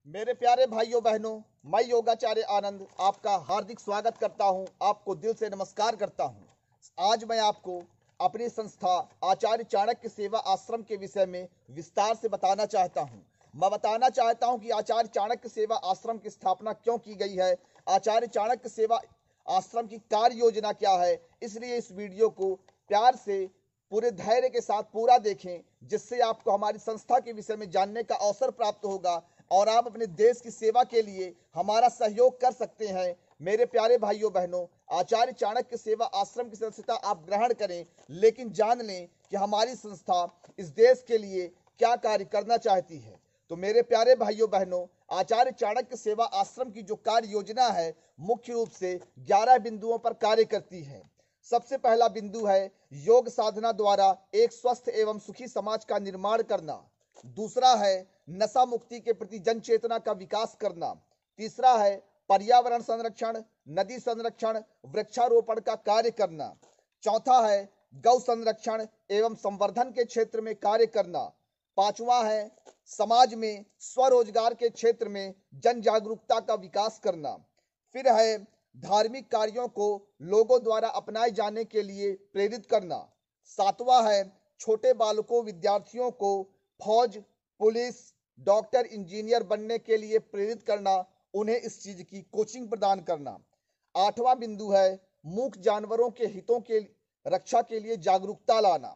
मेरे प्यारे भाइयों बहनों, मैं योगाचार्य आनंद आपका हार्दिक स्वागत करता हूं, आपको दिल से नमस्कार करता हूं। आज मैं आपको अपनी संस्था आचार्य चाणक्य सेवा आश्रम के विषय में विस्तार से बताना चाहता हूं। मैं बताना चाहता हूं कि आचार्य चाणक्य सेवा आश्रम की स्थापना क्यों की गई है, आचार्य चाणक्य सेवा आश्रम की कार्य योजना क्या है। इसलिए इस वीडियो को प्यार से पूरे धैर्य के साथ पूरा देखें, जिससे आपको हमारी संस्था के विषय में जानने का अवसर प्राप्त होगा और आप अपने देश की सेवा के लिए हमारा सहयोग कर सकते हैं। मेरे प्यारे भाइयों बहनों, आचार्य चाणक्य सेवा आश्रम की सदस्यता आप ग्रहण करें, लेकिन जान लें कि हमारी संस्था इस देश के लिए क्या कार्य करना चाहती है। तो मेरे प्यारे भाइयों बहनों, आचार्य चाणक्य सेवा आश्रम की जो कार्य योजना है, मुख्य रूप से 11 बिंदुओं पर कार्य करती है। सबसे पहला बिंदु है योग साधना द्वारा एक स्वस्थ एवं सुखी समाज का निर्माण करना। दूसरा है नशा मुक्ति के प्रति जन चेतना का विकास करना। तीसरा है पर्यावरण संरक्षण, नदी संरक्षण, वृक्षारोपण का कार्य करना। चौथा है गौ संरक्षण एवं संवर्धन के क्षेत्र में कार्य करना। पांचवा है समाज में स्वरोजगार के क्षेत्र में जन जागरूकता का विकास करना। फिर है धार्मिक कार्यों को लोगों द्वारा अपनाए जाने के लिए प्रेरित करना। सातवां है छोटे बालकों विद्यार्थियों को फौज, पुलिस, डॉक्टर, इंजीनियर बनने के लिए प्रेरित करना, उन्हें इस चीज की कोचिंग प्रदान करना। आठवां बिंदु है मूक जानवरों के हितों के रक्षा के लिए जागरूकता लाना।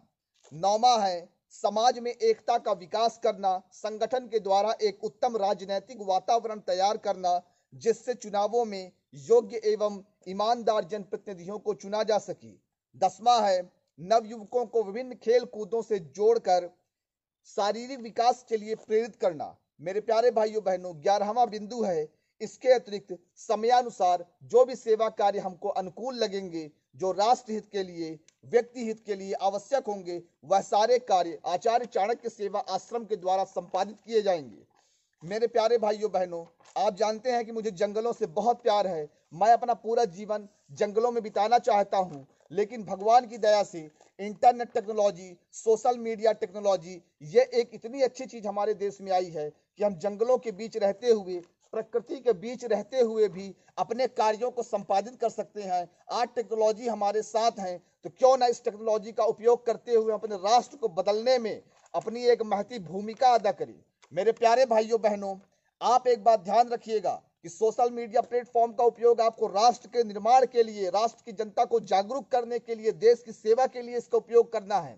नौवां है समाज में एकता का विकास करना, संगठन के द्वारा एक उत्तम राजनीतिक वातावरण तैयार करना, जिससे चुनावों में योग्य एवं ईमानदार जनप्रतिनिधियों को चुना जा सके। 10वां है नवयुवकों को विभिन्न खेल कूदों से जोड़कर शारीरिक विकास के लिए प्रेरित करना। मेरे प्यारे भाइयों बहनों, 11वां बिंदु है इसके अतिरिक्त समयानुसार जो भी सेवा कार्य हमको अनुकूल लगेंगे, जो राष्ट्र हित के लिए, व्यक्ति हित के लिए आवश्यक होंगे, वह सारे कार्य आचार्य चाणक्य सेवा आश्रम के द्वारा संपादित किए जाएंगे। मेरे प्यारे भाइयों बहनों, आप जानते हैं कि मुझे जंगलों से बहुत प्यार है। मैं अपना पूरा जीवन जंगलों में बिताना चाहता हूं, लेकिन भगवान की दया से internet technology, social media technology, ये एक इतनी अच्छी चीज हमारे देश में आई है कि हम जंगलों के बीच रहते हुए, प्रकृति के बीच रहते हुए भी अपने कार्यों को संपादित कर सकते हैं। आज टेक्नोलॉजी हमारे साथ है, तो क्यों ना इस टेक्नोलॉजी का उपयोग करते हुए अपने राष्ट्र को बदलने में अपनी एक महती भूमिका अदा करें। मेरे प्यारे भाइयों बहनों, आप एक बात ध्यान रखिएगा कि सोशल मीडिया प्लेटफॉर्म का उपयोग आपको राष्ट्र के निर्माण के लिए, राष्ट्र की जनता को जागरूक करने के लिए, देश की सेवा के लिए इसका उपयोग करना है।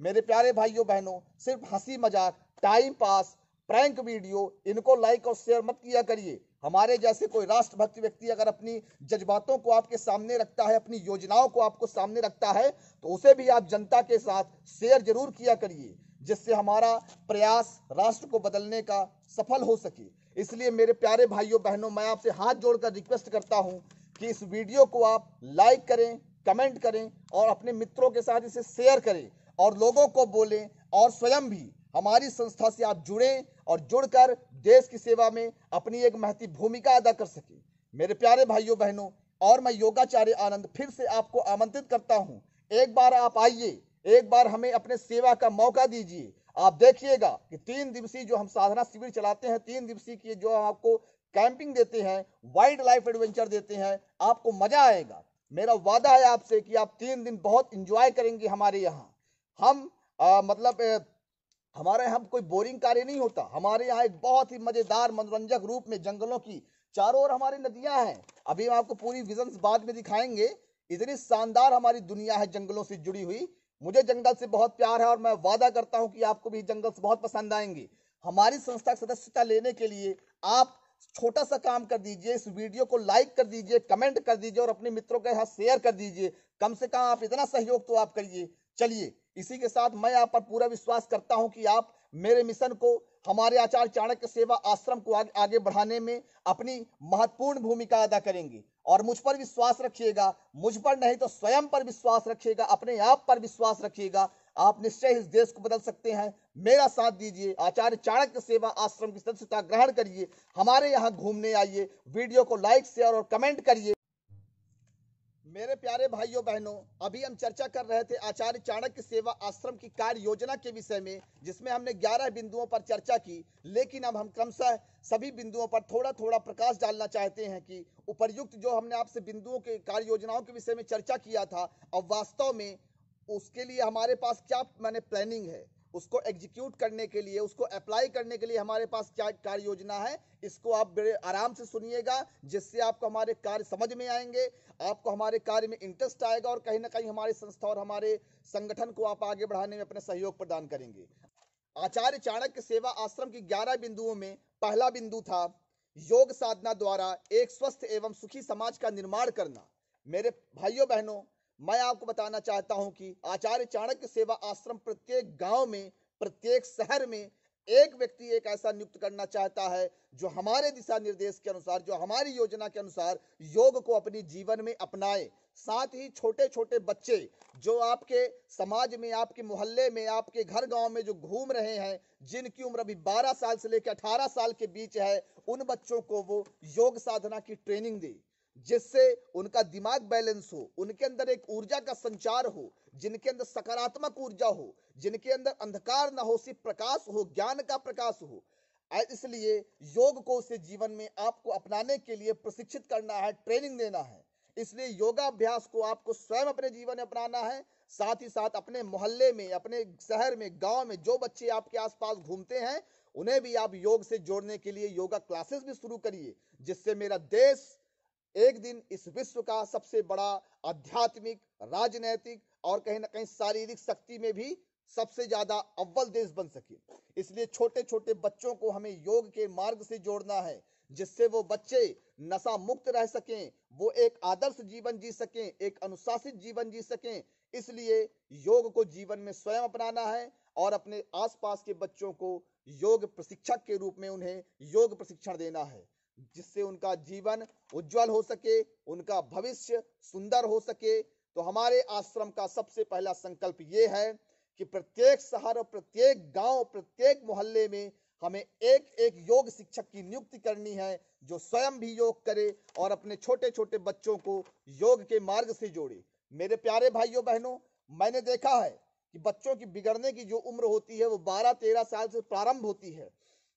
मेरे प्यारे भाइयों बहनों, सिर्फ हंसी मजाक, टाइम पास, प्रैंक वीडियो, इनको लाइक और शेयर मत किया करिए। हमारे जैसे कोई राष्ट्रभक्त व्यक्ति अगर अपनी जज्बातों को आपके सामने रखता है, अपनी योजनाओं को आपको सामने रखता है, तो उसे भी आप जनता के साथ शेयर जरूर किया करिए, जिससे हमारा प्रयास राष्ट्र को बदलने का सफल हो सके। इसलिए मेरे प्यारे भाइयों बहनों, मैं आपसे हाथ जोड़कर रिक्वेस्ट करता हूं कि इस वीडियो को आप लाइक करें, कमेंट करें और अपने मित्रों के साथ इसे शेयर करें और लोगों को बोलें, और स्वयं भी हमारी संस्था से आप जुड़ें और जुड़कर देश की सेवा में अपनी एक महती भूमिका अदा कर सके। मेरे प्यारे भाइयों बहनों, और मैं योगाचार्य आनंद फिर से आपको आमंत्रित करता हूं, एक बार आप आइए, एक बार हमें अपने सेवा का मौका दीजिए। आप देखिएगा कि 3 दिवसीय जो हम साधना शिविर चलाते हैं, 3 दिवसीय की जो आपको कैंपिंग देते हैं, वाइल्ड लाइफ एडवेंचर देते हैं, आपको मजा आएगा। मेरा वादा है आपसे कि आप 3 दिन बहुत इंजॉय करेंगे हमारे यहाँ। हम हमारे यहाँ कोई बोरिंग कार्य नहीं होता। हमारे यहाँ एक बहुत ही मजेदार मनोरंजक रूप में जंगलों की चारों ओर हमारी नदियां हैं। अभी हम आपको पूरी विजन्स बाद में दिखाएंगे। इतनी शानदार हमारी दुनिया है जंगलों से जुड़ी हुई। मुझे जंगल से बहुत प्यार है और मैं वादा करता हूं कि आपको भी जंगल से बहुत पसंद आएंगे। हमारी संस्था की सदस्यता लेने के लिए आप छोटा सा काम कर दीजिए, इस वीडियो को लाइक कर दीजिए, कमेंट कर दीजिए और अपने मित्रों के साथ शेयर कर दीजिए। कम से कम आप इतना सहयोग तो आप करिए। चलिए, इसी के साथ मैं आप पर पूरा विश्वास करता हूं कि आप मेरे मिशन को, हमारे आचार्य चाणक्य सेवा आश्रम को आगे बढ़ाने में अपनी महत्वपूर्ण भूमिका अदा करेंगे। और मुझ पर विश्वास रखिएगा, मुझ पर नहीं तो स्वयं पर विश्वास रखिएगा, अपने आप पर विश्वास रखिएगा। आप निश्चय इस देश को बदल सकते हैं। मेरा साथ दीजिए, आचार्य चाणक्य सेवा आश्रम की सदस्यता ग्रहण करिए, हमारे यहाँ घूमने आइए, वीडियो को लाइक शेयर और कमेंट करिए। मेरे प्यारे भाइयों बहनों, अभी हम चर्चा कर रहे थे आचार्य चाणक्य सेवा आश्रम की कार्य योजना के विषय में, जिसमें हमने 11 बिंदुओं पर चर्चा की। लेकिन अब हम क्रमशः सभी बिंदुओं पर थोड़ा थोड़ा प्रकाश डालना चाहते हैं कि उपर्युक्त जो हमने आपसे बिंदुओं के कार्य योजनाओं के विषय में चर्चा किया था, अब वास्तव में उसके लिए हमारे पास क्या माने प्लानिंग है, उसको एग्जीक्यूट करने के लिए, उसको अप्लाई करने के लिए हमारे पास क्या कार्य योजना है। इसको आप बड़े आराम से सुनिएगा, जिससे आपको हमारे कार्य समझ में आएंगे, आपको हमारे कार्य में इंटरेस्ट आएगा और कहीं ना कहीं हमारी संस्था और हमारे संगठन को आप आगे बढ़ाने में अपने सहयोग प्रदान करेंगे। आचार्य चाणक्य सेवा आश्रम की 11 बिंदुओं में पहला बिंदु था योग साधना द्वारा एक स्वस्थ एवं सुखी समाज का निर्माण करना। मेरे भाइयों बहनों, मैं आपको बताना चाहता हूं कि आचार्य चाणक्य सेवा आश्रम प्रत्येक गांव में, प्रत्येक शहर में एक व्यक्ति एक ऐसा नियुक्त करना चाहता है जो हमारे दिशा निर्देश के अनुसार, जो हमारी योजना के अनुसार योग को अपने जीवन में अपनाए। साथ ही छोटे छोटे बच्चे जो आपके समाज में, आपके मोहल्ले में, आपके घर गांव में जो घूम रहे हैं, जिनकी उम्र अभी 12 साल से लेकर 18 साल के बीच है, उन बच्चों को वो योग साधना की ट्रेनिंग दे, जिससे उनका दिमाग बैलेंस हो, उनके अंदर एक ऊर्जा का संचार हो, जिनके अंदर सकारात्मक ऊर्जा हो, जिनके अंदर अंधकार न हो, सिर्फ प्रकाश हो, ज्ञान का प्रकाश हो। इसलिए योग को उसे जीवन में आपको अपनाने के लिए प्रशिक्षित करना है, ट्रेनिंग देना है। इसलिए योगाभ्यास को आपको स्वयं अपने जीवन में अपनाना है। साथ ही साथ अपने मोहल्ले में, अपने शहर में, गांव में जो बच्चे आपके आसपास घूमते हैं, उन्हें भी आप योग से जोड़ने के लिए योगा क्लासेस भी शुरू करिए, जिससे मेरा देश एक दिन इस विश्व का सबसे बड़ा आध्यात्मिक, राजनैतिक और कहीं ना कहीं शारीरिक शक्ति में भी सबसे ज्यादा अव्वल देश बन सके। इसलिए छोटे छोटे बच्चों को हमें योग के मार्ग से जोड़ना है, जिससे वो बच्चे नशा मुक्त रह सकें, वो एक आदर्श जीवन जी सकें, एक अनुशासित जीवन जी सकें। इसलिए योग को जीवन में स्वयं अपनाना है और अपने आसपास के बच्चों को योग प्रशिक्षक के रूप में उन्हें योग प्रशिक्षण देना है, जिससे उनका जीवन उज्जवल हो सके, उनका भविष्य सुंदर हो सके। तो हमारे आश्रम का सबसे पहला संकल्प ये है कि प्रत्येक शहर और प्रत्येक गांव, प्रत्येक मोहल्ले में हमें एक एक योग शिक्षक की नियुक्ति करनी है, जो स्वयं भी योग करे और अपने छोटे छोटे बच्चों को योग के मार्ग से जोड़े। मेरे प्यारे भाइयों बहनों, मैंने देखा है कि बच्चों की बिगड़ने की जो उम्र होती है वो 12-13 साल से प्रारंभ होती है।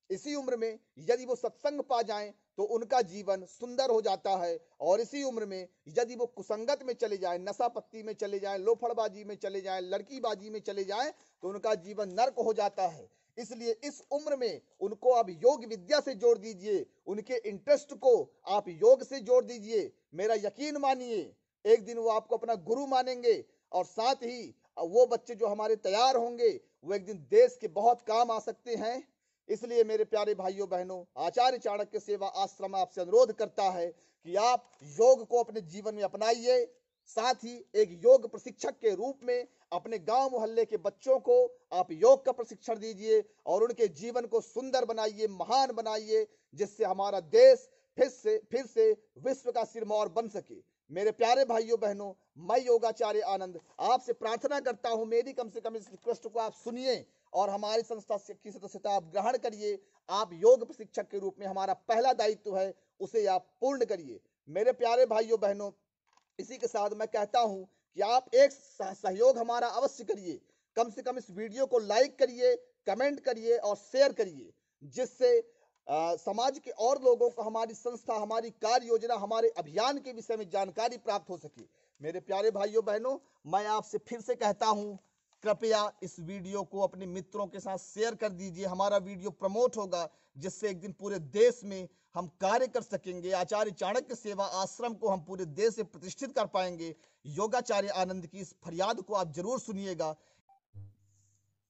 इसी उम्र में यदि वो सत्संग पा जाएं तो उनका जीवन सुंदर हो जाता है, और इसी उम्र में यदि वो कुसंगत में चले जाएं, नशा पत्ती में चले जाएं, लोफड़बाजी में चले जाएं, लड़कीबाजी में चले जाएं, तो उनका जीवन नर्क हो जाता है। इसलिए इस उम्र में उनको आप योग विद्या से जोड़ दीजिए, उनके इंटरेस्ट को आप योग से जोड़ दीजिए। मेरा यकीन मानिए, एक दिन वो आपको अपना गुरु मानेंगे, और साथ ही वो बच्चे जो हमारे तैयार होंगे वो एक दिन देश के बहुत काम आ सकते हैं। इसलिए मेरे प्यारे भाइयों बहनों, आचार्य चाणक्य सेवा आश्रम आपसे अनुरोध करता है कि आप योग को अपने जीवन में अपनाइए। साथ ही एक योग प्रशिक्षक के रूप में अपने गांव मोहल्ले के बच्चों को आप योग का प्रशिक्षण दीजिए और उनके जीवन को सुंदर बनाइए, महान बनाइए, जिससे हमारा देश फिर से विश्व का सिरमौर बन सके। मेरे प्यारे भाइयों बहनों, मैं योगाचार्य आनंद आपसे प्रार्थना करता हूं, मेरी कम से कम इस रिक्वेस्ट को आप सुनिए और हमारी संस्था की सदस्यता आप ग्रहण करिए। आप योग प्रशिक्षक के रूप में हमारा पहला दायित्व है, उसे आप पूर्ण करिए। मेरे प्यारे भाइयों बहनों, इसी के साथ मैं कहता हूं कि आप एक सहयोग हमारा अवश्य करिए। कम से कम इस वीडियो को लाइक करिए, कमेंट करिए और शेयर करिए, जिससे समाज के और लोगों को हमारी संस्था, हमारी कार्य योजना, हमारे अभियान के विषय में जानकारी प्राप्त हो सके। मेरे प्यारे भाइयों बहनों, मैं आपसे फिर से कहता हूं, कृपया इस वीडियो को अपने मित्रों के साथ शेयर कर दीजिए। हमारा वीडियो प्रमोट होगा, जिससे एक दिन पूरे देश में हम कार्य कर सकेंगे। आचार्य चाणक्य सेवा आश्रम को हम पूरे देश से प्रतिष्ठित कर पाएंगे। योगाचार्य आनंद की इस फरियाद को आप जरूर सुनिएगा।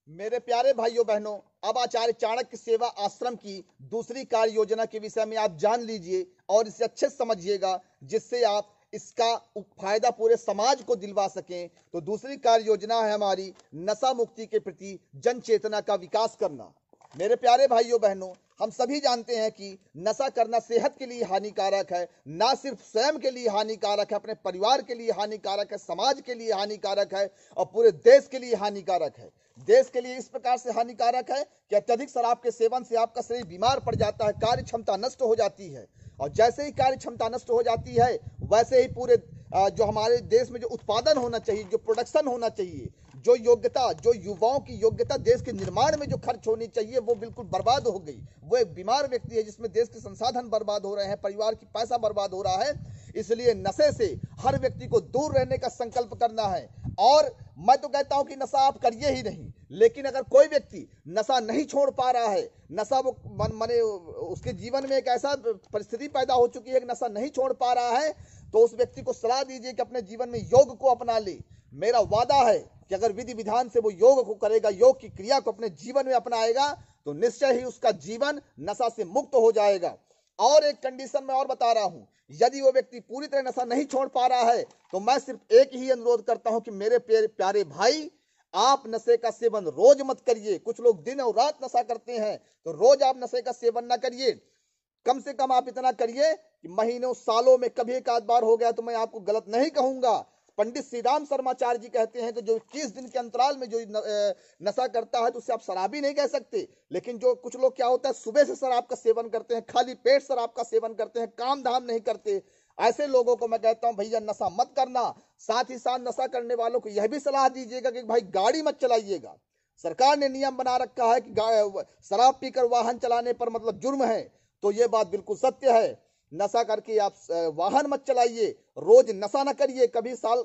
मेरे प्यारे भाइयों बहनों, अब आचार्य चाणक्य सेवा आश्रम की दूसरी कार्य योजना के विषय में आप जान लीजिए और इसे अच्छे से समझिएगा, जिससे आप इसका फायदा पूरे समाज को दिलवा सकें। तो दूसरी कार्य योजना है हमारी नशा मुक्ति के प्रति जन चेतना का विकास करना। मेरे प्यारे भाइयों बहनों, हम सभी जानते हैं कि नशा करना सेहत के लिए हानिकारक है, ना सिर्फ स्वयं के लिए हानिकारक है, अपने परिवार के लिए हानिकारक है, समाज के लिए हानिकारक है और पूरे देश के लिए हानिकारक है। देश के लिए इस प्रकार से हानिकारक है कि अत्यधिक शराब के सेवन से आपका शरीर बीमार पड़ जाता है, कार्य क्षमता नष्ट हो जाती है और जैसे ही कार्य क्षमता नष्ट हो जाती है वैसे ही पूरे जो हमारे देश में जो उत्पादन होना चाहिए, जो प्रोडक्शन होना चाहिए, जो योग्यता, जो युवाओं की योग्यता देश के निर्माण में जो खर्च होनी चाहिए वो बिल्कुल बर्बाद हो गई। वो एक बीमार व्यक्ति है जिसमें देश के संसाधन बर्बाद हो रहे हैं, परिवार की पैसा बर्बाद हो रहा है। इसलिए नशे से हर व्यक्ति को दूर रहने का संकल्प करना है। और मैं तो कहता हूं कि नशा आप करिए ही नहीं, लेकिन अगर कोई व्यक्ति नशा नहीं छोड़ पा रहा है, नशा वो माने उसके जीवन में एक ऐसा परिस्थिति पैदा हो चुकी है कि नशा नहीं छोड़ पा रहा है, तो उस व्यक्ति को सलाह दीजिए कि अपने जीवन में योग को अपना ले। मेरा वादा है कि अगर विधि विधान से वो योग को करेगा, योग की क्रिया को अपने जीवन में अपनाएगा, तो निश्चय ही उसका जीवन नशा से मुक्त हो जाएगा। और एक कंडीशन में और बता रहा हूं, यदि वो व्यक्ति पूरी तरह नशा नहीं छोड़ पा रहा है तो मैं सिर्फ एक ही अनुरोध करता हूं कि मेरे प्यारे भाई, आप नशे का सेवन रोज मत करिए। कुछ लोग दिन और रात नशा करते हैं, तो रोज आप नशे का सेवन ना करिए। कम से कम आप इतना करिए कि महीनों सालों में कभी एक आध बार हो गया तो मैं आपको गलत नहीं कहूंगा। पंडित श्री राम शर्माचार्य जी कहते हैं कि जो 21 दिन के अंतराल में जो नशा करता है तो उससे आप शराबी नहीं कह सकते। लेकिन जो कुछ लोग क्या होता है, सुबह से शराब का सेवन करते हैं, खाली पेट शराब का सेवन करते हैं, काम धाम नहीं करते, ऐसे लोगों को मैं कहता हूं भैया नशा मत करना। साथ ही साथ नशा करने वालों को यह भी सलाह दीजिएगा कि भाई गाड़ी मत चलाइएगा। सरकार ने नियम बना रखा है कि शराब पीकर वाहन चलाने पर मतलब जुर्म है, तो ये बात बिल्कुल सत्य है। नशा करके आप वाहन मत चलाइए, रोज नशा ना करिए। कभी साल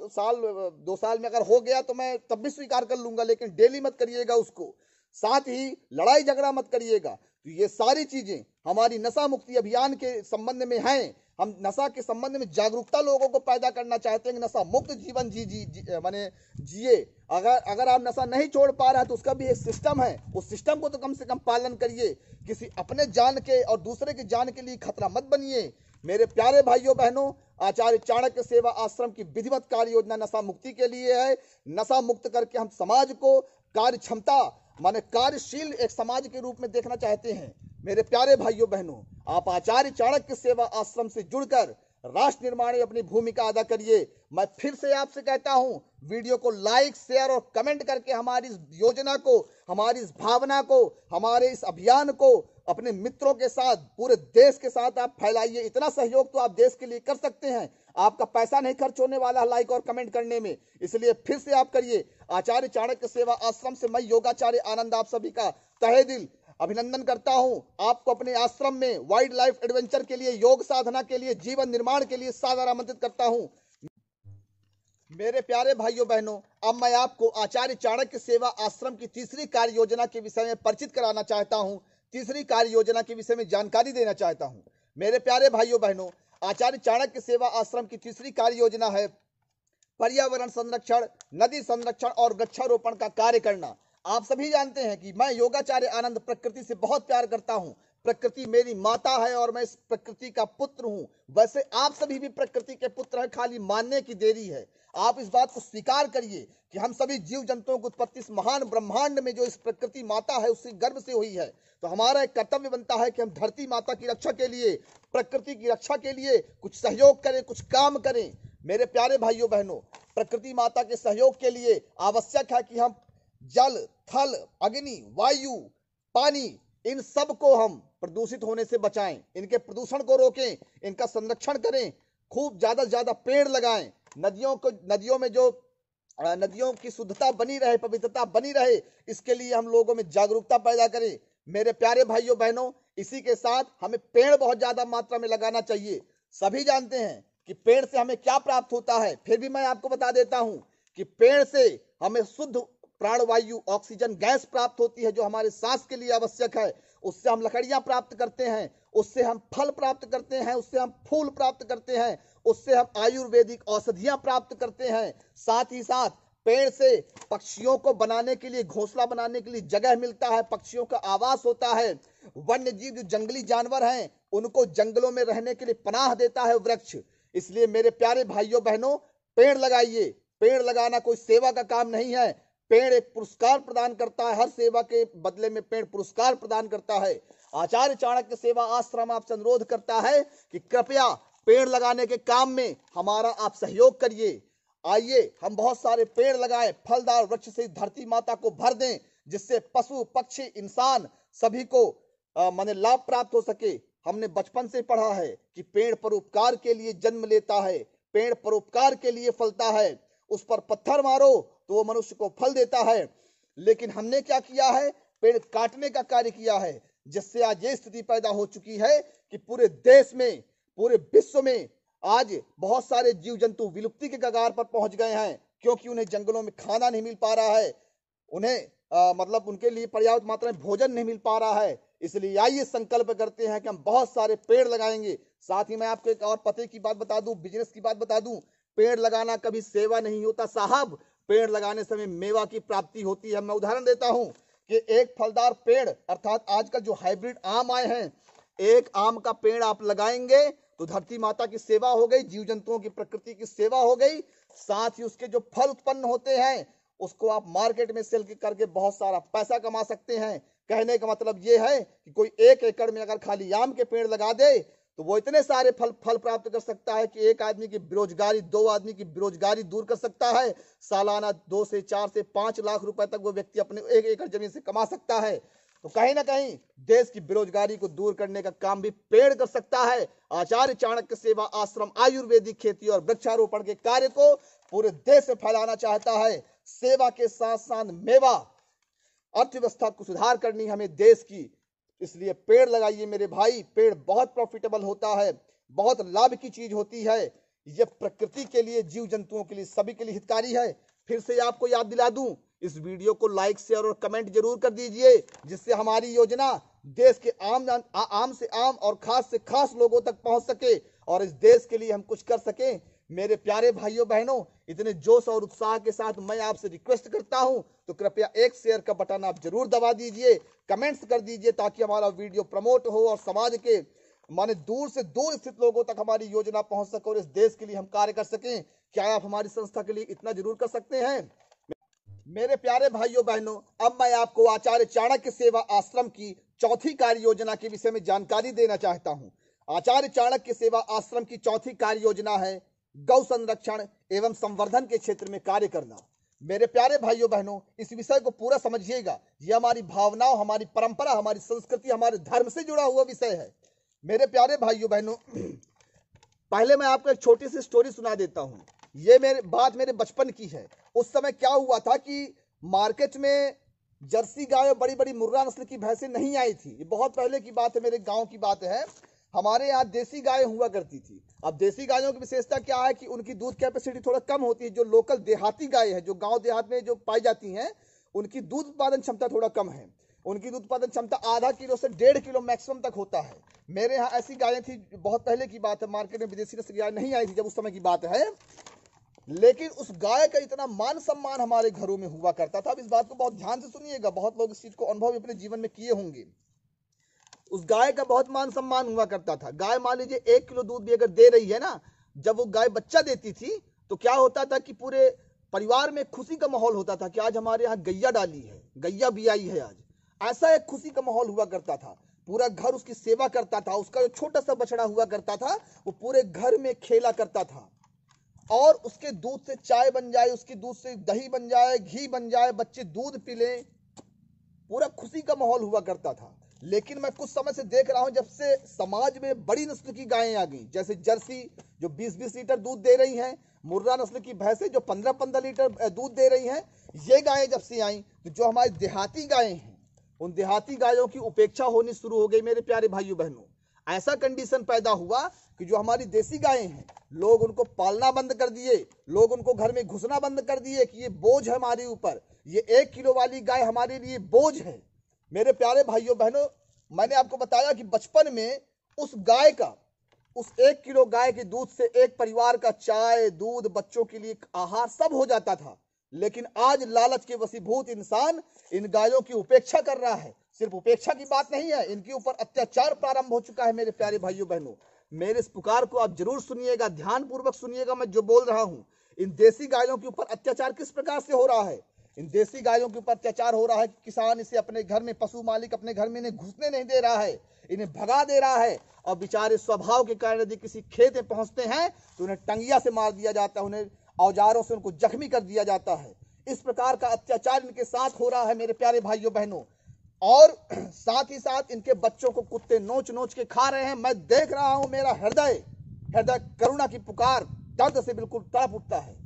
2 साल में अगर हो गया तो मैं तब भी स्वीकार कर लूंगा, लेकिन डेली मत करिएगा उसको। साथ ही लड़ाई झगड़ा मत करिएगा। तो ये सारी चीजें हमारी नशा मुक्ति अभियान के संबंध में हैं। हम नशा के संबंध में जागरूकता लोगों को पैदा करना चाहते हैं कि नशा मुक्त जीवन माने जिए। अगर आप नशा नहीं छोड़ पा रहे हैं तो उसका भी एक सिस्टम है, उस सिस्टम को तो कम से कम पालन करिए। किसी अपने जान के और दूसरे की जान के लिए खतरा मत बनिए। मेरे प्यारे भाइयों बहनों, आचार्य चाणक्य सेवा आश्रम की विधिवत कार्य योजना नशा मुक्ति के लिए है। नशा मुक्त करके हम समाज को कार्य क्षमता माने कार्यशील एक समाज के रूप में देखना चाहते हैं। मेरे प्यारे भाइयों बहनों, आप आचार्य चाणक्य सेवा आश्रम से जुड़कर राष्ट्र निर्माण में अपनी भूमिका अदा करिए। मैं फिर से आपसे कहता हूं, वीडियो को लाइक, शेयर और कमेंट करके हमारी इस योजना को, हमारी इस भावना को, हमारे इस अभियान को अपने मित्रों के साथ, पूरे देश के साथ आप फैलाइए। इतना सहयोग तो आप देश के लिए कर सकते हैं। आपका पैसा नहीं खर्च होने वाला लाइक और कमेंट करने में, इसलिए फिर से आप करिए। आचार्य चाणक्य सेवा आश्रम से मैं योगाचार्य आनंद आप सभी का तहे दिल अभिनंदन करता हूं। आपको अपने आश्रम में वाइल्ड लाइफ एडवेंचर के लिए, योग साधना के लिए, जीवन निर्माण के लिए सादर आमंत्रित करता हूं। मेरे प्यारे भाइयों बहनों, अब मैं आपको आचार्य चाणक्य सेवा आश्रम की तीसरी कार्य योजना के विषय में परिचित कराना चाहता हूं। तीसरी कार्य योजना के विषय में जानकारी देना चाहता हूं। मेरे प्यारे भाइयों बहनों, आचार्य चाणक्य सेवा आश्रम की तीसरी कार्य योजना है पर्यावरण संरक्षण, नदी संरक्षण और वृक्षारोपण का कार्य करना। आप सभी जानते हैं कि मैं योगाचार्य आनंद प्रकृति से बहुत प्यार करता हूं। प्रकृति मेरी माता है और मैं इस प्रकृति का पुत्र हूं। वैसे आप सभी भी प्रकृति के पुत्र हैं, खाली मानने की देरी है। आप इस बात को स्वीकार करिए कि हम सभी जीव जंतुओं की उत्पत्ति इस महान ब्रह्मांड में जो इस प्रकृति माता है उससे गर्भ से हुई है। तो हमारा एक कर्तव्य बनता है कि हम धरती माता की रक्षा के लिए, प्रकृति की रक्षा के लिए कुछ सहयोग करें, कुछ काम करें। मेरे प्यारे भाइयों बहनों, प्रकृति माता के सहयोग के लिए आवश्यक है कि हम जल, थल, अग्नि, वायु, पानी, इन सब को हम प्रदूषित होने से बचाएं, इनके प्रदूषण को रोकें, इनका संरक्षण करें, खूब ज्यादा से ज्यादा पेड़ लगाएं। नदियों में जो नदियों की शुद्धता बनी रहे, पवित्रता बनी रहे, इसके लिए हम लोगों में जागरूकता पैदा करें। मेरे प्यारे भाइयों बहनों, इसी के साथ हमें पेड़ बहुत ज्यादा मात्रा में लगाना चाहिए। सभी जानते हैं कि पेड़ से हमें क्या प्राप्त होता है, फिर भी मैं आपको बता देता हूं कि पेड़ से हमें शुद्ध प्राणवायु, ऑक्सीजन गैस प्राप्त होती है जो हमारे सांस के लिए आवश्यक है। उससे हम लकड़ियां प्राप्त करते हैं, उससे हम फल प्राप्त करते हैं, उससे हम फूल प्राप्त करते हैं, उससे हम आयुर्वेदिक औषधियां प्राप्त करते हैं। साथ ही साथ पेड़ से पक्षियों को बनाने के लिए, घोंसला बनाने के लिए जगह मिलता है, पक्षियों का आवास होता है। वन्य जीव जो जंगली जानवर हैं उनको जंगलों में रहने के लिए पनाह देता है वृक्ष। इसलिए मेरे प्यारे भाइयों बहनों, पेड़ लगाइए। पेड़ लगाना कोई सेवा का काम नहीं है, पेड़ एक पुरस्कार प्रदान करता है। हर सेवा के बदले में पेड़ पुरस्कार प्रदान करता है। आचार्य चाणक्य सेवा आश्रम आपसे अनुरोध करता है कि कृपया पेड़ लगाने के काम में हमारा आप सहयोग करिए। आइए हम बहुत सारे पेड़ लगाएं, फलदार वृक्ष से धरती माता को भर दें, जिससे पशु, पक्षी, इंसान सभी को माने लाभ प्राप्त हो सके। हमने बचपन से पढ़ा है कि पेड़ परोपकार के लिए जन्म लेता है, पेड़ परोपकार के लिए फलता है, उस पर पत्थर मारो तो वो मनुष्य को फल देता है। लेकिन हमने क्या किया है, पेड़ काटने का कार्य किया है, जिससे आज ये स्थिति पैदा हो चुकी है कि पूरे देश में, पूरे विश्व में आज बहुत सारे जीव जंतु विलुप्ति के कगार पर पहुंच गए हैं, क्योंकि उन्हें जंगलों में खाना नहीं मिल पा रहा है, उन्हें मतलब उनके लिए पर्याप्त मात्रा में भोजन नहीं मिल पा रहा है। इसलिए आइए संकल्प करते हैं कि हम बहुत सारे पेड़ लगाएंगे। साथ ही मैं आपको एक और पते की बात बता दूं, बिजनेस की बात बता दूं, पेड़ लगाना कभी सेवा नहीं होता साहब, पेड़ लगाने समय मेवा की प्राप्ति होती है। मैं उदाहरण देता हूं कि एक फलदार पेड़ अर्थात आजकल जो हाइब्रिड आम आए हैं, एक आम का पेड़ आप लगाएंगे तो धरती माता की सेवा हो गई, जीव जंतुओं की, प्रकृति की सेवा हो गई। साथ ही उसके जो फल उत्पन्न होते हैं उसको आप मार्केट में सेल करके बहुत सारा पैसा कमा सकते हैं। कहने का मतलब ये है कि कोई 1 एकड़ में अगर खाली आम के पेड़ लगा दे तो वो इतने सारे फल प्राप्त कर सकता है कि एक आदमी की बेरोजगारी, 2 आदमी की बेरोजगारी दूर कर सकता है। सालाना 2 से 4 से 5 लाख रुपए तक वो व्यक्ति अपने 1 एकड़ जमीन से कमा सकता है। तो कहीं ना कहीं देश की बेरोजगारी को दूर करने का काम भी पेड़ कर सकता है। आचार्य चाणक्य सेवा आश्रम आयुर्वेदिक खेती और वृक्षारोपण के कार्य को पूरे देश में फैलाना चाहता है। सेवा के साथ साथ मेवा, अर्थव्यवस्था को सुधार करनी हमें देश की, इसलिए पेड़ लगाइए मेरे भाई। पेड़ बहुत प्रॉफिटेबल होता है, बहुत लाभ की चीज होती है। यह प्रकृति के लिए, जीव जंतुओं के लिए, सभी के लिए हितकारी है। फिर से आपको याद दिला दूं, इस वीडियो को लाइक, शेयर और कमेंट जरूर कर दीजिए, जिससे हमारी योजना देश के आम से आम और खास से खास लोगों तक पहुंच सके और इस देश के लिए हम कुछ कर सकें। मेरे प्यारे भाइयों बहनों, इतने जोश और उत्साह के साथ मैं आपसे रिक्वेस्ट करता हूं, तो कृपया एक शेयर का बटन आप जरूर दबा दीजिए, कमेंट्स कर दीजिए, ताकि हमारा वीडियो प्रमोट हो और समाज के माने दूर से दूर स्थित लोगों तक हमारी योजना पहुंच सके और इस देश के लिए हम कार्य कर सकें। क्या आप हमारी संस्था के लिए इतना जरूर कर सकते हैं? मेरे प्यारे भाइयों बहनों, अब मैं आपको आचार्य चाणक्य सेवा आश्रम की चौथी कार्य योजना के विषय में जानकारी देना चाहता हूं। आचार्य चाणक्य सेवा आश्रम की चौथी कार्य योजना है गौ संरक्षण एवं संवर्धन के क्षेत्र में कार्य करना। मेरे प्यारे भाइयों बहनों, इस विषय को पूरा समझिएगा। यह हमारी भावनाओं, हमारी परंपरा, हमारी संस्कृति, हमारे धर्म से जुड़ा हुआ विषय है। मेरे प्यारे भाइयों बहनों, पहले मैं आपको एक छोटी सी स्टोरी सुना देता हूं। ये मेरे बचपन की है। उस समय क्या हुआ था कि मार्केट में जर्सी गाय, बड़ी बड़ी मुर्रा नस्ल की भैंसें नहीं आई थी। ये बहुत पहले की बात है, मेरे गांव की बात है। हमारे यहाँ देसी गाय हुआ करती थी। अब देसी गायों की विशेषता क्या है कि उनकी दूध कैपेसिटी थोड़ा कम होती है। जो लोकल देहाती गाय है, जो गांव देहात में जो पाई जाती हैं, उनकी दूध उत्पादन क्षमता थोड़ा कम है। उनकी दूध उत्पादन क्षमता आधा किलो से 1.5 किलो मैक्सिमम तक होता है। मेरे यहाँ ऐसी गायें थी, बहुत पहले की बात है, मार्केट में विदेशी नस्ल की गाय नहीं आई थी जब उस समय की बात है। लेकिन उस गाय का इतना मान सम्मान हमारे घरों में हुआ करता था। अब इस बात को बहुत ध्यान से सुनिएगा, बहुत लोग इस चीज को अनुभव अपने जीवन में किए होंगे। उस गाय का बहुत मान सम्मान हुआ करता था। गाय मान लीजिए 1 किलो दूध भी अगर दे रही है ना, जब वो गाय बच्चा देती थी तो क्या होता था कि पूरे परिवार में खुशी का माहौल होता था कि आज हमारे यहाँ गैया डाली है, गैया भी आई है आज। ऐसा एक खुशी का माहौल हुआ करता था। पूरा घर उसकी सेवा करता था। उसका जो छोटा सा बछड़ा हुआ करता था वो पूरे घर में खेला करता था और उसके दूध से चाय बन जाए, उसके दूध से दही बन जाए, घी बन जाए, बच्चे दूध पी लें, पूरा खुशी का माहौल हुआ करता था। लेकिन मैं कुछ समय से देख रहा हूं, जब से समाज में बड़ी नस्ल की गायें आ गई, जैसे जर्सी जो 20-20 लीटर दूध दे रही हैं, मुर्रा नस्ल की भैंसें जो 15-15 लीटर दूध दे रही हैं, ये गायें जब से आई तो जो हमारी देहाती गायें हैं, उन देहाती गायों की उपेक्षा होनी शुरू हो गई। मेरे प्यारे भाइयों बहनों, ऐसा कंडीशन पैदा हुआ कि जो हमारी देसी गायें हैं, लोग उनको पालना बंद कर दिए, लोग उनको घर में घुसना बंद कर दिए कि ये बोझ है हमारे ऊपर, ये 1 किलो वाली गाय हमारे लिए बोझ है। मेरे प्यारे भाइयों बहनों, मैंने आपको बताया कि बचपन में उस गाय का, उस 1 किलो गाय के दूध से एक परिवार का चाय, दूध, बच्चों के लिए आहार सब हो जाता था। लेकिन आज लालच के वशीभूत इंसान इन गायों की उपेक्षा कर रहा है। सिर्फ उपेक्षा की बात नहीं है, इनके ऊपर अत्याचार प्रारंभ हो चुका है। मेरे प्यारे भाइयों बहनों, मेरे इस पुकार को आप जरूर सुनिएगा, ध्यान पूर्वक सुनिएगा मैं जो बोल रहा हूं। इन देसी गायों के ऊपर अत्याचार किस प्रकार से हो रहा है? इन देसी गायों के ऊपर अत्याचार हो रहा है कि किसान इसे अपने घर में, पशु मालिक अपने घर में इन्हें घुसने नहीं दे रहा है, इन्हें भगा दे रहा है। और बेचारे स्वभाव के कारण यदि किसी खेत में पहुंचते हैं तो उन्हें टंगिया से मार दिया जाता है, उन्हें औजारों से उनको जख्मी कर दिया जाता है। इस प्रकार का अत्याचार इनके साथ हो रहा है। मेरे प्यारे भाइयों बहनों, और साथ ही साथ इनके बच्चों को कुत्ते नोच नोच के खा रहे हैं। मैं देख रहा हूं, मेरा हृदय करुणा की पुकार दर्द से बिल्कुल तड़प उठता है।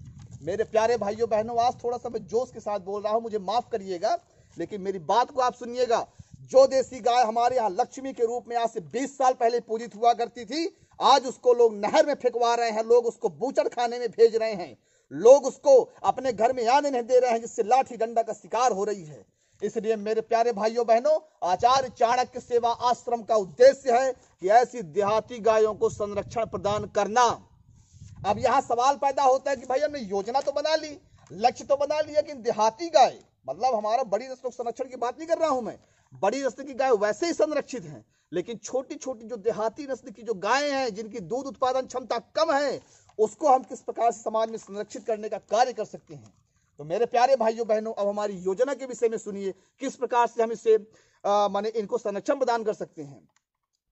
मेरे प्यारे भाइयों बहनों, आज थोड़ा सा मैं जोश के साथ बोल रहा हूं, मुझे माफ करिएगा, लेकिन मेरी बात को आप सुनिएगा। जो देसी गाय हमारे यहाँ लक्ष्मी के रूप में आज से 20 साल पहले पूजित हुआ करती थी, आज उसको लोग नहर में फेंकवा रहे हैं, लोग उसको बूचड़ खाने में भेज रहे हैं, लोग उसको अपने घर में आने नहीं दे रहे हैं, जिससे लाठी डंडा का शिकार हो रही है। इसलिए मेरे प्यारे भाइयों बहनों, आचार्य चाणक्य सेवा आश्रम का उद्देश्य है कि ऐसी देहाती गायों को संरक्षण प्रदान करना। अब यहां सवाल पैदा होता है कि भाई हमने योजना तो बना ली, लक्ष्य तो बना लिया, लेकिन देहाती गाय मतलब हमारा बड़ी नस्लों संरक्षण की बात नहीं कर रहा हूं मैं। बड़ी नस्ल की गाय वैसे ही संरक्षित हैं, लेकिन छोटी छोटी जो देहाती नस्ल की जो गायें हैं, जिनकी दूध उत्पादन क्षमता कम है, उसको हम किस प्रकार से समाज में संरक्षित करने का कार्य कर सकते हैं। तो मेरे प्यारे भाइयों बहनों, अब हमारी योजना के विषय में सुनिए, किस प्रकार से हम इसे माने इनको संरक्षण प्रदान कर सकते हैं।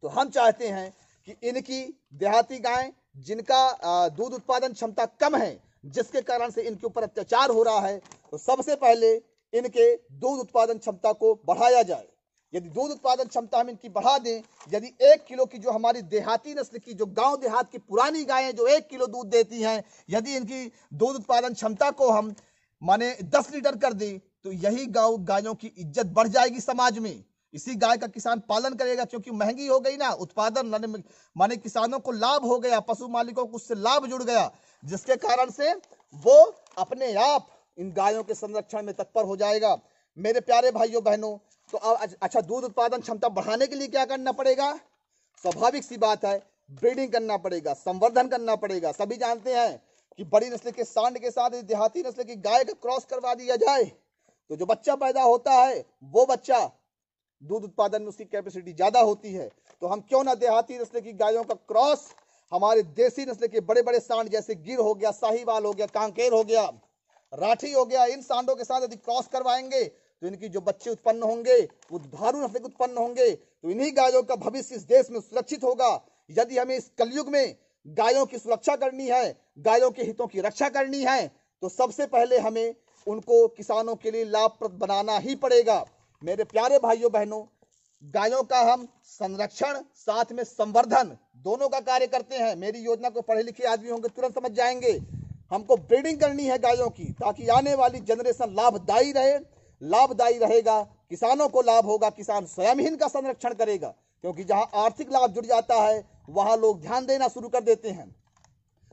तो हम चाहते हैं कि इनकी देहाती गायें जिनका दूध उत्पादन क्षमता कम है, जिसके कारण से इनके ऊपर अत्याचार हो रहा है, तो सबसे पहले इनके दूध उत्पादन क्षमता को बढ़ाया जाए। यदि दूध उत्पादन क्षमता हम इनकी बढ़ा दें, यदि 1 किलो की जो हमारी देहाती नस्ल की जो गांव देहात की पुरानी गायें जो 1 किलो दूध देती हैं, यदि इनकी दूध उत्पादन क्षमता को हम माने 10 लीटर कर दें, तो यही गायों की इज्जत बढ़ जाएगी समाज में। इसी गाय का किसान पालन करेगा, क्योंकि महंगी हो गई ना, उत्पादन माने किसानों को लाभ हो गया, पशु मालिकों को उससे लाभ जुड़ गया, जिसके कारण से वो अपने आप इन गायों के संरक्षण में तत्पर हो जाएगा। मेरे प्यारे भाइयों बहनों, तो अच्छा, दूध उत्पादन क्षमता बढ़ाने के लिए क्या करना पड़ेगा? स्वाभाविक सी बात है, ब्रीडिंग करना पड़ेगा, संवर्धन करना पड़ेगा। सभी जानते हैं कि बड़ी नस्ल के सांड के साथ देहाती नस्ल की गाय का क्रॉस करवा दिया जाए, तो जो बच्चा पैदा होता है, वो बच्चा दूध उत्पादन में उसकी कैपेसिटी ज्यादा होती है। तो हम क्यों ना देहाती नस्ल की गायों का क्रॉस हमारे देसी नस्ल के बड़े बड़े सांड, जैसे गिर हो गया, साहीवाल हो गया, कांकेर हो गया, राठी हो गया, इन सांडों के साथ यदि क्रॉस करवाएंगे, तो इनकी जो बच्चे उत्पन्न होंगे वो दुधारू नस्ल के उत्पन्न होंगे। तो इन्हीं गायों का भविष्य इस देश में सुरक्षित होगा। यदि हमें इस कलयुग में गायों की सुरक्षा करनी है, गायों के हितों की रक्षा करनी है, तो सबसे पहले हमें उनको किसानों के लिए लाभप्रद बनाना ही पड़ेगा। मेरे प्यारे भाइयों बहनों, गायों का हम संरक्षण साथ में संवर्धन दोनों का कार्य करते हैं। मेरी योजना को पढ़े लिखे आदमी होंगे तुरंत समझ जाएंगे। हमको ब्रीडिंग करनी है गायों की, ताकि आने वाली जनरेशन लाभदायी रहे। लाभदायी रहेगा, किसानों को लाभ होगा, किसान स्वयं ही इनका संरक्षण करेगा, क्योंकि जहां आर्थिक लाभ जुड़ जाता है वहां लोग ध्यान देना शुरू कर देते हैं।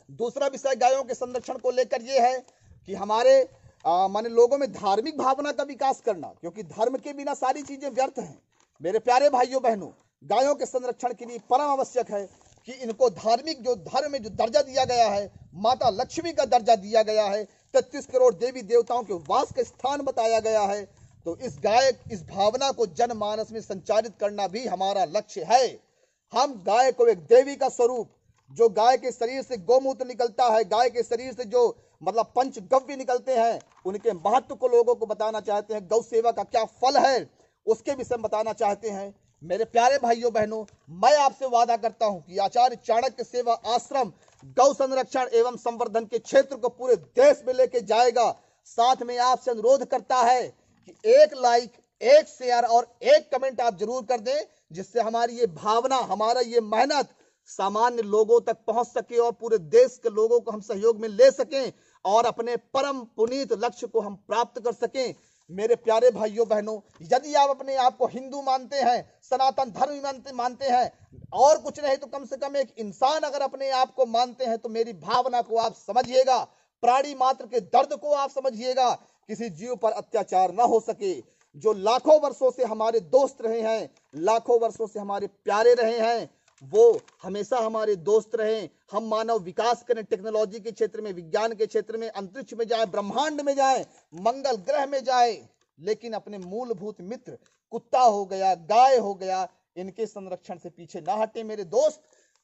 दूसरा विषय गायों के संरक्षण को लेकर यह है कि हमारे माने लोगों में धार्मिक भावना का विकास करना, क्योंकि धर्म के बिना सारी चीजें व्यर्थ हैं। मेरे प्यारे भाइयों बहनों, गायों के संरक्षण के लिए परम आवश्यक है कि इनको धार्मिक जो धर्म में जो दर्जा दिया गया है, माता लक्ष्मी का दर्जा दिया गया है, 33 करोड़ देवी देवताओं के वास का स्थान बताया गया है, तो इस भावना को जनमानस में संचारित करना भी हमारा लक्ष्य है। हम गाय को एक देवी का स्वरूप, जो गाय के शरीर से गौमूत्र निकलता है, गाय के शरीर से जो मतलब पंचगव्य निकलते हैं, उनके महत्व को लोगों को बताना चाहते हैं। गौ सेवा का क्या फल है उसके विषय में बताना चाहते हैं। मेरे प्यारे भाइयों बहनों, मैं आपसे वादा करता हूं कि आचार्य चाणक्य सेवा आश्रम गौ संरक्षण एवं संवर्धन के क्षेत्र को पूरे देश में लेके जाएगा। साथ में आपसे अनुरोध करता है कि 1 लाइक, 1 शेयर और 1 कमेंट आप जरूर कर दें, जिससे हमारी ये भावना, हमारा ये मेहनत सामान्य लोगों तक पहुंच सके और पूरे देश के लोगों को हम सहयोग में ले सकें और अपने परम पुनीत लक्ष्य को हम प्राप्त कर सकें। मेरे प्यारे भाइयों बहनों, यदि आप अपने आप को हिंदू मानते हैं, सनातन धर्म मानते हैं, और कुछ नहीं तो कम से कम एक इंसान अगर अपने आप को मानते हैं, तो मेरी भावना को आप समझिएगा, प्राणी मात्र के दर्द को आप समझिएगा। किसी जीव पर अत्याचार ना हो सके। जो लाखों वर्षों से हमारे दोस्त रहे हैं, लाखों वर्षों से हमारे प्यारे रहे हैं, वो हमेशा हमारे दोस्त रहें। हम मानव विकास करें, टेक्नोलॉजी के क्षेत्र में, विज्ञान के क्षेत्र में, अंतरिक्ष में जाए, ब्रह्मांड में जाए, मंगल ग्रह में जाए, लेकिन अपने मूलभूत मित्र कुत्ता हो गया, गाय हो गया, इनके संरक्षण से पीछे ना हटे। मेरे दोस्त,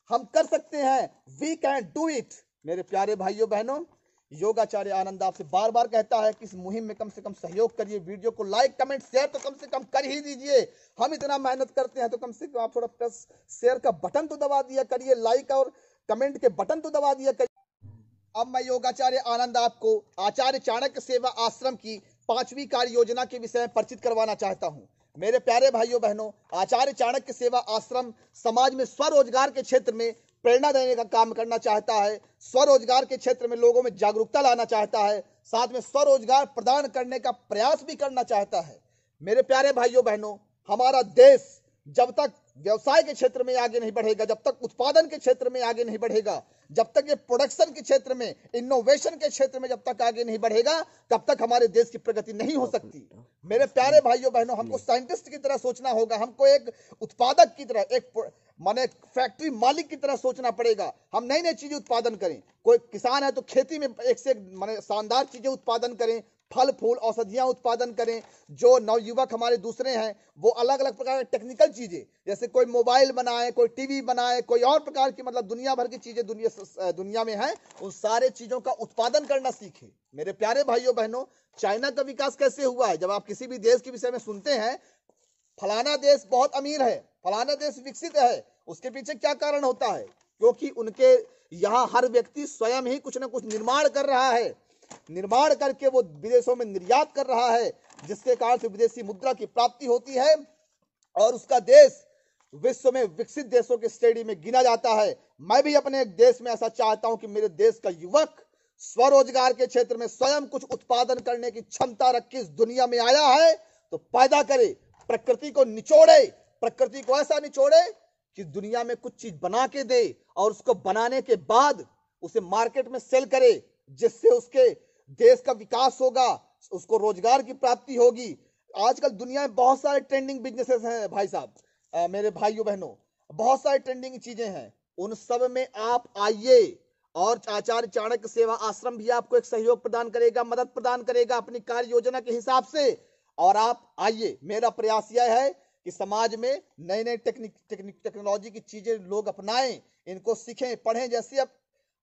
हम कर सकते हैं, वी कैन डू इट। मेरे प्यारे भाइयों बहनों, योगाचार्य आनंद आपसे बार बार कहता है कि इस मुहिम में कम से कम सहयोग करिए। वीडियो को लाइक, कमेंट, शेयर तो कम से कम कर ही दीजिए। हम इतना मेहनत करते हैं तो कम से कम आप थोड़ा प्लस शेयर का बटन तो दबा दिया करिए, लाइक और कमेंट के बटन तो दबा दिया करिए। अब मैं योगाचार्य आनंद आपको आचार्य चाणक्य सेवा आश्रम की 5वीं कार्य योजना के विषय में परिचित करवाना चाहता हूं। मेरे प्यारे भाइयों बहनों, आचार्य चाणक्य सेवा आश्रम समाज में स्वरोजगार के क्षेत्र में प्रेरणा देने का काम करना चाहता है, स्वरोजगार के क्षेत्र में लोगों में जागरूकता लाना चाहता है, साथ में स्वरोजगार प्रदान करने का प्रयास भी करना चाहता है। मेरे प्यारे भाइयों बहनों, हमारा देश जब तक व्यवसाय के क्षेत्र में आगे नहीं बढ़ेगा, जब तक उत्पादन के क्षेत्र में आगे नहीं बढ़ेगा, जब तक ये प्रोडक्शन के क्षेत्र में, इनोवेशन के क्षेत्र में जब तक आगे नहीं बढ़ेगा, तब तक हमारे देश की प्रगति नहीं हो सकती। मेरे प्यारे भाइयों बहनों, हमको साइंटिस्ट की तरह सोचना होगा, हमको एक उत्पादक की तरह, एक माने फैक्ट्री मालिक की तरह सोचना पड़ेगा। हम नई नई चीजें उत्पादन करें। कोई किसान है तो खेती में एक से एक माने शानदार चीजें उत्पादन करें, फल फूल औषधियां उत्पादन करें। जो नवयुवक हमारे दूसरे हैं वो अलग अलग प्रकार की टेक्निकल चीजें, जैसे कोई मोबाइल बनाए, कोई टीवी बनाए, कोई और प्रकार की मतलब दुनिया भर की चीजें दुनिया में है, उन सारे चीजों का उत्पादन करना सीखे। मेरे प्यारे भाइयों बहनों, चाइना का विकास कैसे हुआ है? जब आप किसी भी देश के विषय में सुनते हैं, फलाना देश बहुत अमीर है, फलाना देश विकसित है, उसके पीछे क्या कारण होता है? क्योंकि उनके यहाँ हर व्यक्ति स्वयं ही कुछ न कुछ निर्माण कर रहा है, निर्माण करके वो विदेशों में निर्यात कर रहा है, जिसके कारण से विदेशी मुद्रा की प्राप्ति होती है और उसका देश विश्व में विकसित देशों के श्रेणी में गिना जाता है। मैं भी अपने एक देश में ऐसा चाहता हूं कि मेरे देश का युवक स्वरोजगार के क्षेत्र में स्वयं कुछ उत्पादन करने की क्षमता रख के इस दुनिया में आया है तो पैदा करे, प्रकृति को निचोड़े, प्रकृति को ऐसा निचोड़े कि दुनिया में कुछ चीज बना के दे और उसको बनाने के बाद उसे मार्केट में सेल करे, जिससे उसके देश का विकास होगा, उसको रोजगार की प्राप्ति होगी। आजकल दुनिया में बहुत सारे ट्रेंडिंग बिजनेसेस हैं भाई साहब, मेरे भाइयों बहनों, बहुत सारी ट्रेंडिंग चीजें हैं। उन सब में आप आइए और आचार्य चाणक्य सेवा आश्रम भी आपको एक सहयोग प्रदान करेगा, मदद प्रदान करेगा अपनी कार्य योजना के हिसाब से। और आप आइए, मेरा प्रयास यह है कि समाज में नई नई टेक्नोलॉजी की चीजें लोग अपनाएं, इनको सीखें, पढ़ें। जैसे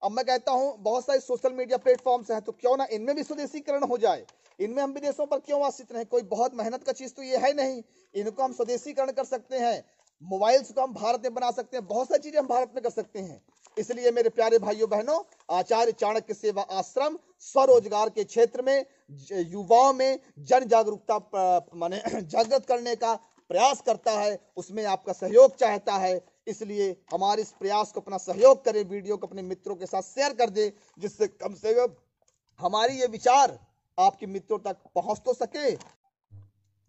अब मैं कहता हूं बहुत सारे सोशल मीडिया प्लेटफॉर्म्स हैं, तो क्यों ना इनमें भी स्वदेशीकरण हो जाए, इनमें हम विदेशों पर क्यों आश्रित रहें? कोई बहुत मेहनत का चीज तो ये है नहीं, इनको हम स्वदेशीकरण कर सकते हैं। मोबाइल्स को हम भारत में बना सकते हैं, बहुत सारी चीजें हम भारत में कर सकते हैं। इसलिए मेरे प्यारे भाइयों बहनों, आचार्य चाणक्य सेवा आश्रम स्वरोजगार के क्षेत्र में युवाओं में जन जागरूकता माने जागृत करने का प्रयास करता है, उसमें आपका सहयोग चाहता है। इसलिए हमारे इस प्रयास को अपना सहयोग करें, वीडियो को अपने मित्रों के साथ शेयर कर दें, जिससे कम से कम हमारी ये विचार आपके मित्रों तक पहुंच तो सके।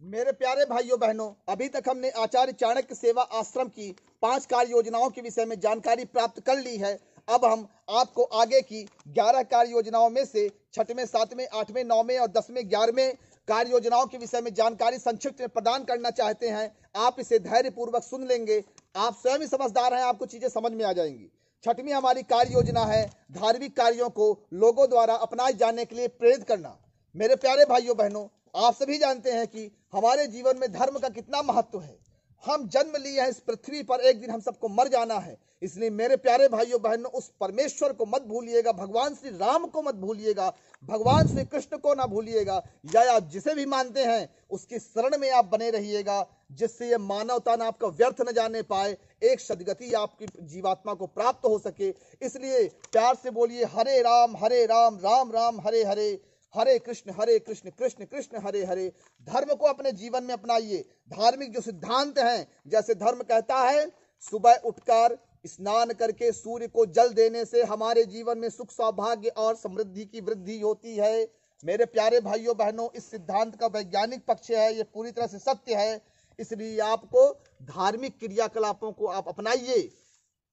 मेरे प्यारे भाइयों बहनों, अभी तक हमने आचार्य चाणक्य सेवा आश्रम की 5 कार्य योजनाओं के विषय में जानकारी प्राप्त कर ली है। अब हम आपको आगे की 11 कार्य योजनाओं में से 6वें, 7वें, 8वें, 9वें और 10वें, 11वें कार्य योजनाओं के विषय में जानकारी संक्षिप्त में प्रदान करना चाहते हैं। आप इसे धैर्य पूर्वक सुन लेंगे, आप स्वयं ही समझदार हैं, आपको चीजें समझ में आ जाएंगी। 6वीं हमारी कार्य योजना है धार्मिक कार्यों को लोगों द्वारा अपनाए जाने के लिए प्रेरित करना। मेरे प्यारे भाइयों बहनों, आप सभी जानते हैं कि हमारे जीवन में धर्म का कितना महत्व है। हम जन्म लिए हैं इस पृथ्वी पर, एक दिन हम सबको मर जाना है। इसलिए मेरे प्यारे भाइयों बहनों, उस परमेश्वर को मत भूलिएगा, भगवान श्री राम को मत भूलिएगा, भगवान श्री कृष्ण को ना भूलिएगा, या आप जिसे भी मानते हैं उसकी शरण में आप बने रहिएगा, जिससे ये मानवता न आपका व्यर्थ न जाने पाए, एक सदगति आपकी जीवात्मा को प्राप्त हो सके। इसलिए प्यार से बोलिए हरे राम राम राम हरे हरे, हरे कृष्ण कृष्ण कृष्ण हरे हरे। धर्म को अपने जीवन में अपनाइए। धार्मिक जो सिद्धांत हैं, जैसे धर्म कहता है सुबह उठकर स्नान करके सूर्य को जल देने से हमारे जीवन में सुख, सौभाग्य और समृद्धि की वृद्धि होती है। मेरे प्यारे भाइयों बहनों, इस सिद्धांत का वैज्ञानिक पक्ष है, ये पूरी तरह से सत्य है। इसलिए आपको धार्मिक क्रियाकलापों को आप अपनाइए।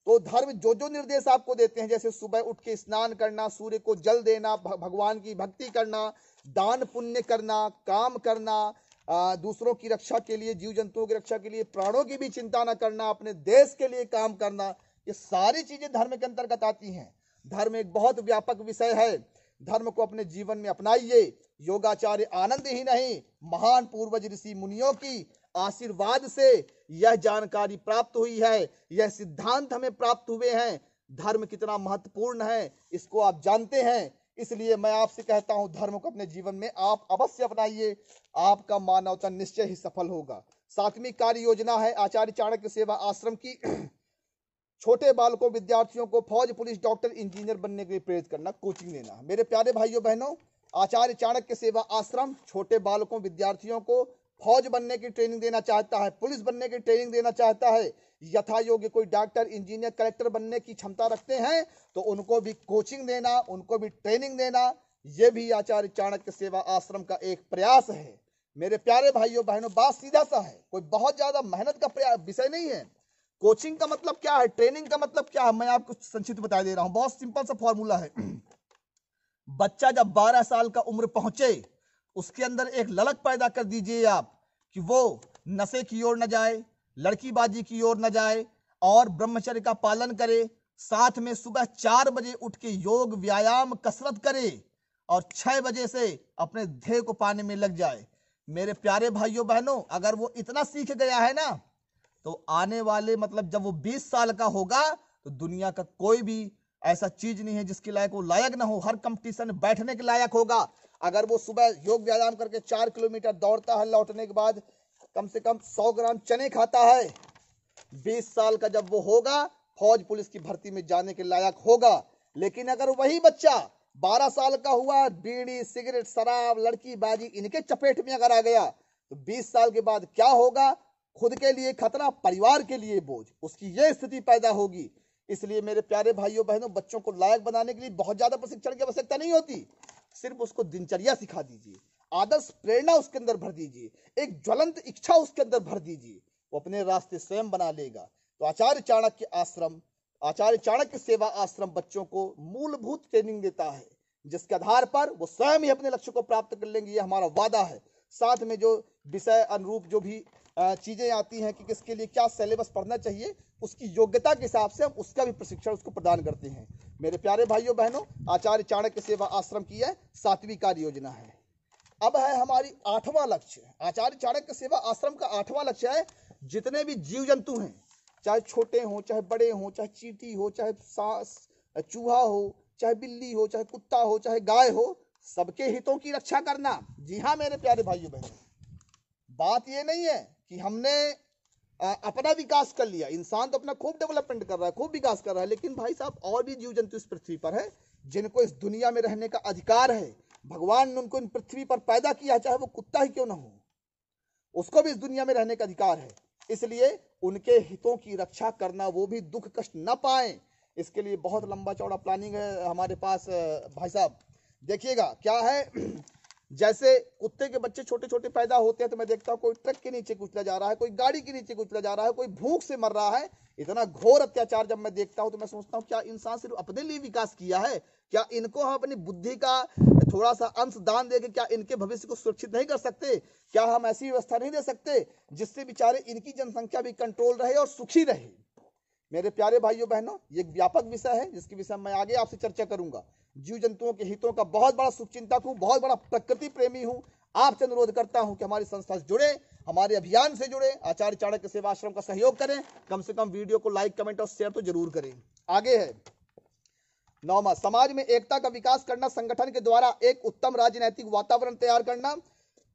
तो धर्म जो जो निर्देश आपको देते हैं, जैसे सुबह उठ के स्नान करना, सूर्य को जल देना, भगवान की भक्ति करना, दान पुण्य करना, काम करना, दूसरों की रक्षा के लिए, जीव जंतुओं की रक्षा के लिए, प्राणों की भी चिंता न करना, अपने देश के लिए काम करना, ये सारी चीजें धर्म के अंतर्गत आती हैं। धर्म एक बहुत व्यापक विषय है। धर्म को अपने जीवन में अपनाइए। योगाचार्य आनंद ही नहीं, महान पूर्वज ऋषि मुनियों की आशीर्वाद से यह जानकारी प्राप्त हुई है, यह सिद्धांत हमें प्राप्त हुए हैं। धर्म कितना महत्वपूर्ण है इसको आप जानते हैं। इसलिए मैं आपसे कहता हूं, धर्म को अपने जीवन में आप अवश्य अपनाइए, आपका मानवता निश्चय ही सफल होगा। 7वीं कार्य योजना है आचार्य चाणक्य सेवा आश्रम की छोटे बालकों, विद्यार्थियों को फौज, पुलिस, डॉक्टर, इंजीनियर बनने के लिए प्रेरित करना, कोचिंग देना। मेरे प्यारे भाइयों बहनों, आचार्य चाणक्य सेवा आश्रम छोटे बालकों, विद्यार्थियों को फौज बनने की ट्रेनिंग देना चाहता है, पुलिस बनने की ट्रेनिंग देना चाहता है, यथा योग्य कोई डॉक्टर, इंजीनियर, कलेक्टर बनने की क्षमता रखते हैं, तो उनको भी कोचिंग देना, उनको भी ट्रेनिंग देना, ये भी आचार्य चाणक्य सेवा आश्रम का एक प्रयास है। मेरे प्यारे भाइयों बहनों, बात सीधा सा है, कोई बहुत ज्यादा मेहनत का विषय नहीं है। कोचिंग का मतलब क्या है, ट्रेनिंग का मतलब क्या है, मैं आपको संक्षिप्त बता दे रहा हूं। बहुत सिंपल सा फॉर्मूला है। बच्चा जब 12 साल का उम्र पहुंचे, उसके अंदर एक ललक पैदा कर दीजिए आप कि वो नशे की ओर न जाए, लड़कीबाजी की ओर न जाए और ब्रह्मचर्य का पालन करे। साथ में सुबह 4 बजे उठ के योग, व्यायाम, कसरत करे और 6 बजे से अपने ध्येय को पाने में लग जाए। मेरे प्यारे भाइयों बहनों, अगर वो इतना सीख गया है ना, तो आने वाले मतलब जब वो 20 साल का होगा, तो दुनिया का कोई भी ऐसा चीज नहीं है जिसके लायक वो लायक ना हो, हर कंपटीशन में बैठने के लायक होगा। अगर वो सुबह योग व्यायाम करके 4 किलोमीटर दौड़ता है, लौटने के बाद कम से कम 100 ग्राम चने खाता है, 20 साल का जब वो होगा, फौज पुलिस की भर्ती में जाने के लायक होगा। लेकिन अगर वही बच्चा 12 साल का हुआ, बीड़ी, सिगरेट, शराब, लड़कीबाजी इनके चपेट में अगर आ गया, तो 20 साल के बाद क्या होगा? खुद के लिए खतरा, परिवार के लिए बोझ, उसकी ये स्थिति पैदा होगी। इसलिए मेरे प्यारे भाइयों बहनों, बच्चों को लायक बनाने के लिए बहुत ज्यादा प्रशिक्षण की आवश्यकता नहीं होती। सिर्फ उसको दिनचर्या सिखा दीजिए, आदर्श प्रेरणा उसके अंदर भर दीजिए, एक ज्वलंत इच्छा उसके अंदर भर दीजिए, वो अपने रास्ते स्वयं बना लेगा। तो आचार्य चाणक्य आश्रम, आचार्य चाणक्य सेवा आश्रम बच्चों को मूलभूत ट्रेनिंग देता है, जिसके आधार पर वो स्वयं ही अपने लक्ष्य को प्राप्त कर लेंगे, ये हमारा वादा है। साथ में जो विषय अनुरूप जो भी चीजें आती हैं कि किसके लिए क्या सिलेबस पढ़ना चाहिए, उसकी योग्यता के हिसाब से हम उसका भी प्रशिक्षण उसको प्रदान करते हैं। मेरे प्यारे भाइयों बहनों, आचार्य चाणक्य सेवा आश्रम की यह 7वीं कार्य योजना है। अब है हमारी 8वां लक्ष्य। आचार्य चाणक्य सेवा आश्रम का 8वां लक्ष्य है, जितने भी जीव जंतु हैं, चाहे छोटे हो, चाहे बड़े हो, चाहे चींटी हो, चाहे चूहा हो, चाहे बिल्ली हो, चाहे कुत्ता हो, चाहे गाय हो, सबके हितों की रक्षा करना। जी हाँ मेरे प्यारे भाइयों बहनों, बात ये नहीं है कि हमने अपना विकास कर लिया। इंसान तो अपना खूब डेवलपमेंट कर रहा है, खूब विकास कर रहा है, लेकिन भाई साहब और भी जीव जंतु इस पृथ्वी पर है जिनको इस दुनिया में रहने का अधिकार है। भगवान ने उनको इन पृथ्वी पर पैदा किया, चाहे वो कुत्ता ही क्यों ना हो, उसको भी इस दुनिया में रहने का अधिकार है। इसलिए उनके हितों की रक्षा करना, वो भी दुख कष्ट न पाए, इसके लिए बहुत लंबा चौड़ा प्लानिंग है हमारे पास। भाई साहब देखिएगा क्या है, जैसे कुत्ते के बच्चे छोटे छोटे पैदा होते हैं, तो मैं देखता हूँ कोई ट्रक के नीचे कुचला जा रहा है, कोई गाड़ी के नीचे कुचला जा रहा है, कोई भूख से मर रहा है। इतना घोर अत्याचार जब मैं देखता हूँ, तो मैं सोचता हूँ क्या इंसान सिर्फ अपने लिए विकास किया है? क्या इनको हम अपनी बुद्धि का थोड़ा सा अंश दान देके क्या इनके भविष्य को सुरक्षित नहीं कर सकते? क्या हम ऐसी व्यवस्था नहीं दे सकते जिससे बेचारे इनकी जनसंख्या भी कंट्रोल रहे और सुखी रहे? मेरे प्यारे भाइयों बहनों, ये एक व्यापक विषय है जिसके विषय मैं आगे आपसे चर्चा करूंगा। जीव जंतुओं के हितों का बहुत बड़ा शुभचिंतक हूं, बहुत बड़ा प्रकृति प्रेमी हूं। आपसे अनुरोध करता हूं कि हमारी संस्था से जुड़े, हमारे अभियान से जुड़े, आचार्य चाणक्य सेवा आश्रम का सहयोग करें। कम से कम वीडियो को लाइक, कमेंट और शेयर तो जरूर करें। आगे है 9वां, समाज में एकता का विकास करना, संगठन के द्वारा एक उत्तम राजनीतिक वातावरण तैयार करना,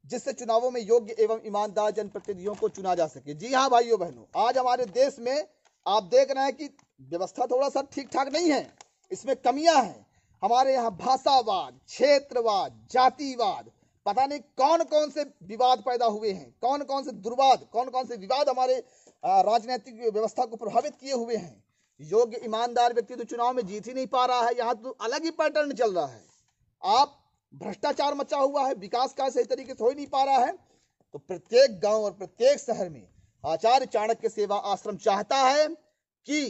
जिससे चुनावों में योग्य एवं ईमानदार जनप्रतिनिधियों को चुना जा सके। जी हाँ भाइयों बहनों, आज हमारे देश में आप देख रहे हैं कि व्यवस्था थोड़ा सा ठीक ठाक नहीं है, इसमें कमियां हैं। हमारे यहाँ भाषावाद, क्षेत्रवाद, जातिवाद, पता नहीं कौन कौन से विवाद पैदा हुए हैं, कौन कौन से दुर्वाद, कौन कौन से विवाद हमारे राजनीतिक व्यवस्था को प्रभावित किए हुए हैं। योग्य ईमानदार व्यक्ति तो चुनाव में जीत ही नहीं पा रहा है, यहाँ तो अलग ही पैटर्न चल रहा है। आप भ्रष्टाचार मचा हुआ है, विकास कार्य सही तरीके से हो ही नहीं पा रहा है। तो प्रत्येक गांव और प्रत्येक शहर में आचार्य चाणक्य सेवा आश्रम चाहता है कि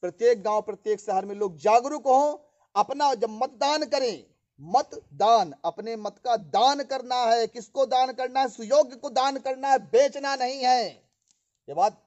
प्रत्येक गांव, प्रत्येक शहर में लोग जागरूक हों, अपना जब मतदान करें, मतदान अपने मत का दान करना है। किसको दान करना है? सुयोग्य को दान करना है, बेचना नहीं है। ये बात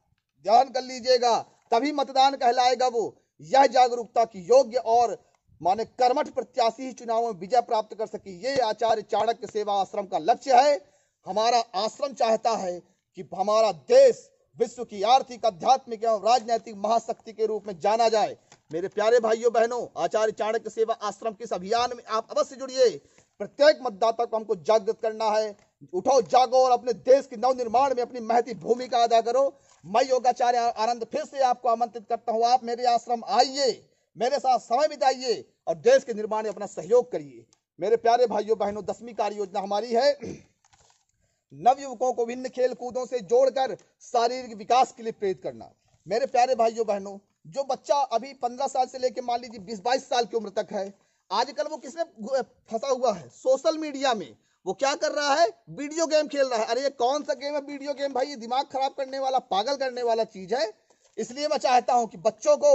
ध्यान कर लीजिएगा, तभी मतदान कहलाएगा वो। यह जागरूकता की योग्य और माने कर्मठ प्रत्याशी ही चुनाव में विजय प्राप्त कर सके, ये आचार्य चाणक्य सेवा आश्रम का लक्ष्य है। हमारा आश्रम चाहता है कि हमारा देश विश्व की आर्थिक, आध्यात्मिक एवं राजनीतिक महाशक्ति के रूप में जाना जाए। मेरे प्यारे भाइयों बहनों, आचार्य चाणक्य सेवा आश्रम के इस अभियान में आप अवश्य जुड़िए। प्रत्येक मतदाता को हमको जागृत करना है। उठो, जागो और अपने देश के नवनिर्माण में अपनी महती भूमिका अदा करो। मैं योगाचार्य आनंद फिर से आपको आमंत्रित करता हूं, आप मेरे आश्रम आइए, मेरे साथ समय बिताइए और देश के निर्माण में अपना सहयोग करिए। मेरे प्यारे भाइयों बहनों, 10वीं कार्य योजना हमारी है नवयुवकों को विभिन्न खेल कूदों से जोड़कर शारीरिक विकास के लिए प्रेरित करना। मेरे प्यारे भाइयों बहनों, जो बच्चा अभी 15 साल से लेकर मान लीजिए 20-22 साल की उम्र तक है, आजकल वो किसमें फंसा हुआ है? सोशल मीडिया में। वो क्या कर रहा है? वीडियो गेम खेल रहा है। अरे ये कौन सा गेम है वीडियो गेम भाई? ये दिमाग खराब करने वाला, पागल करने वाला चीज है। इसलिए मैं चाहता हूं कि बच्चों को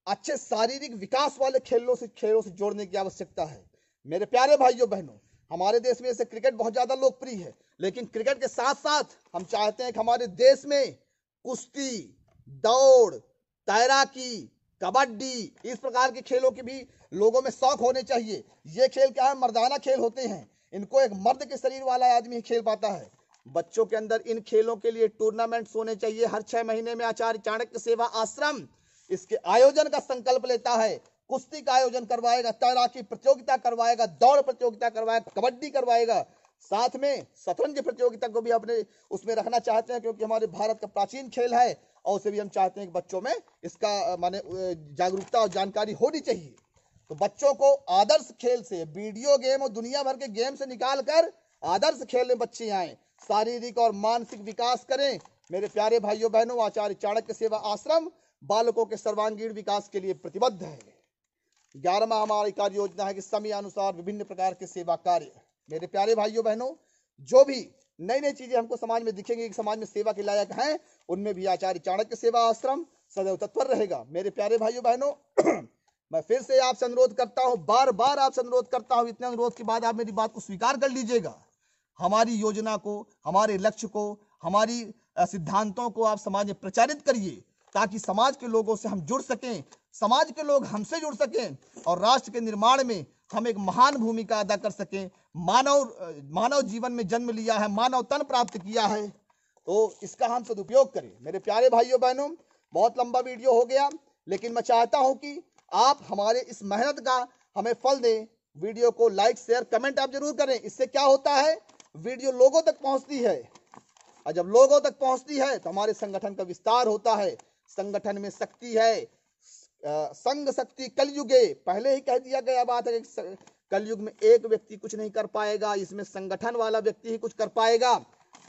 अच्छे शारीरिक विकास वाले खेलों से जोड़ने की आवश्यकता है। मेरे प्यारे भाइयों बहनों, हमारे देश में जैसे क्रिकेट बहुत ज्यादा लोकप्रिय है, लेकिन क्रिकेट के साथ साथ हम चाहते हैं कि हमारे देश में कुश्ती, दौड़, तैराकी, कबड्डी, इस प्रकार के खेलों के भी लोगों में शौक होने चाहिए। ये खेल क्या है? मर्दाना खेल होते हैं। इनको एक मर्द के शरीर वाला आदमी ही खेल पाता है। बच्चों के अंदर इन खेलों के लिए टूर्नामेंट्स होने चाहिए। हर 6 महीने में आचार्य चाणक्य सेवा आश्रम इसके आयोजन का संकल्प लेता है। कुश्ती का आयोजन करवाएगा, तैराकी प्रतियोगिता करवाएगा, दौड़ प्रतियोगिता करवाएगा, कबड्डी करवाएगा, साथ में शतरंज प्रतियोगिता को भी अपने उसमें रखना चाहते हैं, क्योंकि हमारे भारत का प्राचीन खेल है और उसे भी हम चाहते हैं कि बच्चों में इसका माने जागरूकता और जानकारी होनी चाहिए। तो बच्चों को आदर्श खेल से, वीडियो गेम और दुनिया भर के गेम से निकालकर आदर्श खेल में बच्चे आए, शारीरिक और मानसिक विकास करें। मेरे प्यारे भाइयों बहनों, आचार्य चाणक्य सेवा आश्रम बालकों के सर्वांगीण विकास के लिए प्रतिबद्ध है। 11वां हमारी कार्य योजना है कि समय अनुसार विभिन्न प्रकार के सेवा कार्य। मेरे प्यारे भाइयों बहनों, जो भी नई नई चीजें हमको समाज में दिखेंगी कि समाज में सेवा के लायक हैं, उनमें भी आचार्य चाणक्य सेवा आश्रम सदैव तत्पर रहेगा। मेरे प्यारे भाइयों बहनों, मैं फिर से आपसे अनुरोध करता हूं, बार बार आपसे अनुरोध करता हूं, इतने अनुरोध के बाद आप मेरी बात को स्वीकार कर लीजिएगा। हमारी योजना को, हमारे लक्ष्य को, हमारी सिद्धांतों को आप समाज में प्रचारित करिए, ताकि समाज के लोगों से हम जुड़ सकें, समाज के लोग हमसे जुड़ सकें और राष्ट्र के निर्माण में हम एक महान भूमिका अदा कर सकें। मानव जीवन में जन्म लिया है, मानव तन प्राप्त किया है, तो इसका हम सदुपयोग करें। मेरे प्यारे भाइयों बहनों, बहुत लंबा वीडियो हो गया, लेकिन मैं चाहता हूं कि आप हमारे इस मेहनत का हमें फल दें। वीडियो को लाइक, शेयर, कमेंट आप जरूर करें। इससे क्या होता है? वीडियो लोगों तक पहुंचती है, और जब लोगों तक पहुंचती है तो हमारे संगठन का विस्तार होता है। संगठन में शक्ति है, संघ शक्ति कलयुगे, पहले ही कह दिया गया बात है कि कलयुग में एक व्यक्ति कुछ नहीं कर पाएगा, इसमें संगठन वाला व्यक्ति ही कुछ कर पाएगा।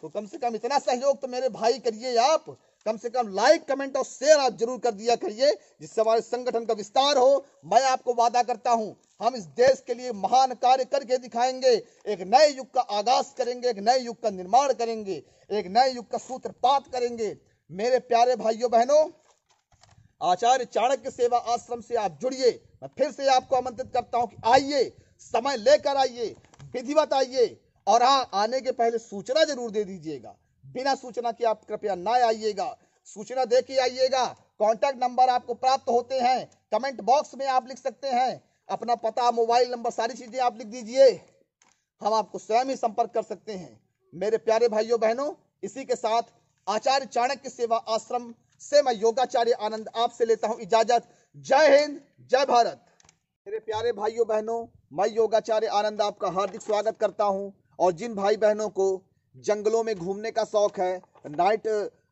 तो कम से कम इतना सहयोग तो मेरे भाई करिए। आप कम से कम लाइक, कमेंट और शेयर आप जरूर कर दिया करिए, जिससे हमारे संगठन का विस्तार हो। मैं आपको वादा करता हूं, हम इस देश के लिए महान कार्य करके दिखाएंगे। एक नए युग का आगाज करेंगे, एक नए युग का निर्माण करेंगे, एक नए युग का सूत्रपात करेंगे। मेरे प्यारे भाइयों बहनों, आचार्य चाणक्य सेवा आश्रम से आप जुड़िए। मैं फिर से आपको आमंत्रित करता हूं कि आइए, समय लेकर आइए, विधिवत आइए, और हाँ, आने के पहले सूचना जरूर दे दीजिएगा। बिना सूचना के आप कृपया ना आइएगा, सूचना दे के आइएगा। कॉन्टैक्ट नंबर आपको प्राप्त होते हैं, कमेंट बॉक्स में आप लिख सकते हैं अपना पता, मोबाइल नंबर, सारी चीजें आप लिख दीजिए, हम आपको स्वयं ही संपर्क कर सकते हैं। मेरे प्यारे भाइयों बहनों, इसी के साथ आचार्य चाणक्य सेवा आश्रम से मैं योगाचार्य आनंद आपसे लेता हूं इजाजत। जय हिंद, जय भारत। मेरे प्यारे भाइयों बहनों, मैं योगाचार्य आनंद आपका हार्दिक स्वागत करता हूं। और जिन भाई बहनों को जंगलों में घूमने का शौक है, नाइट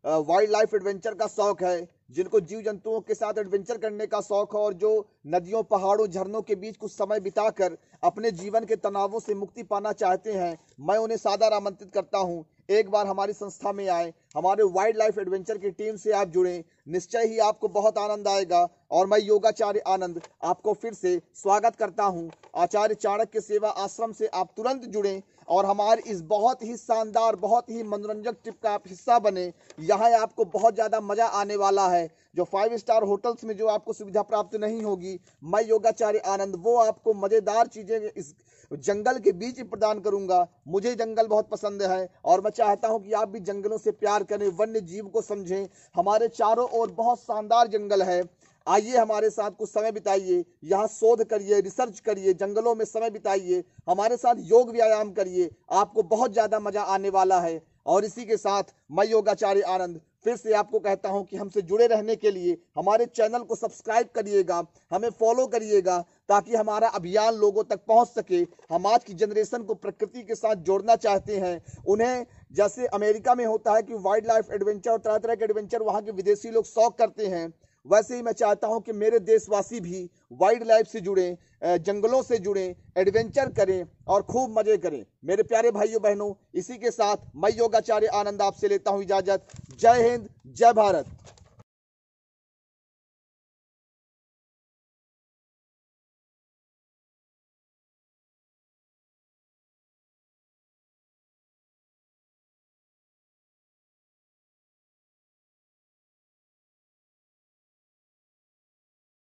वाइल्ड लाइफ एडवेंचर का शौक है, जिनको जीव जंतुओं के साथ एडवेंचर करने का शौक है, और जो नदियों, पहाड़ों, झरनों के बीच कुछ समय बिताकर अपने जीवन के तनावों से मुक्ति पाना चाहते हैं, मैं उन्हें सादर आमंत्रित करता हूं, एक बार हमारी संस्था में आए, हमारे वाइल्ड लाइफ एडवेंचर की टीम से आप जुड़ें, निश्चय ही आपको बहुत आनंद आएगा। और मैं योगाचार्य आनंद आपको फिर से स्वागत करता हूं। आचार्य चाणक्य सेवा आश्रम से आप तुरंत जुड़ें और हमारे इस बहुत ही शानदार, बहुत ही मनोरंजक ट्रिप का आप हिस्सा बने। यहाँ आपको बहुत ज्यादा मजा आने वाला है। जो 5 स्टार होटल्स में जो आपको सुविधा प्राप्त नहीं होगी, मैं योगाचार्य आनंद वो आपको मजेदार चीजें इस जंगल के बीच ही प्रदान करूंगा। मुझे जंगल बहुत पसंद है और मैं चाहता हूं कि आप भी जंगलों से प्यार करें, वन्य जीव को समझें। हमारे चारों ओर बहुत शानदार जंगल है। आइए, हमारे साथ कुछ समय बिताइए, यहाँ शोध करिए, रिसर्च करिए, जंगलों में समय बिताइए, हमारे साथ योग व्यायाम करिए, आपको बहुत ज्यादा मजा आने वाला है। और इसी के साथ मैं योगाचार्य आनंद फिर से आपको कहता हूं कि हमसे जुड़े रहने के लिए हमारे चैनल को सब्सक्राइब करिएगा, हमें फॉलो करिएगा, ताकि हमारा अभियान लोगों तक पहुंच सके। हम आज की जनरेशन को प्रकृति के साथ जोड़ना चाहते हैं। उन्हें जैसे अमेरिका में होता है कि वाइल्ड लाइफ एडवेंचर और तरह तरह के एडवेंचर वहां के विदेशी लोग शौक करते हैं, वैसे ही मैं चाहता हूं कि मेरे देशवासी भी वाइल्ड लाइफ से जुड़ें, जंगलों से जुड़ें, एडवेंचर करें और खूब मजे करें। मेरे प्यारे भाइयों बहनों, इसी के साथ मैं योगाचार्य आनंद आपसे लेता हूं इजाजत। जय हिंद, जय भारत।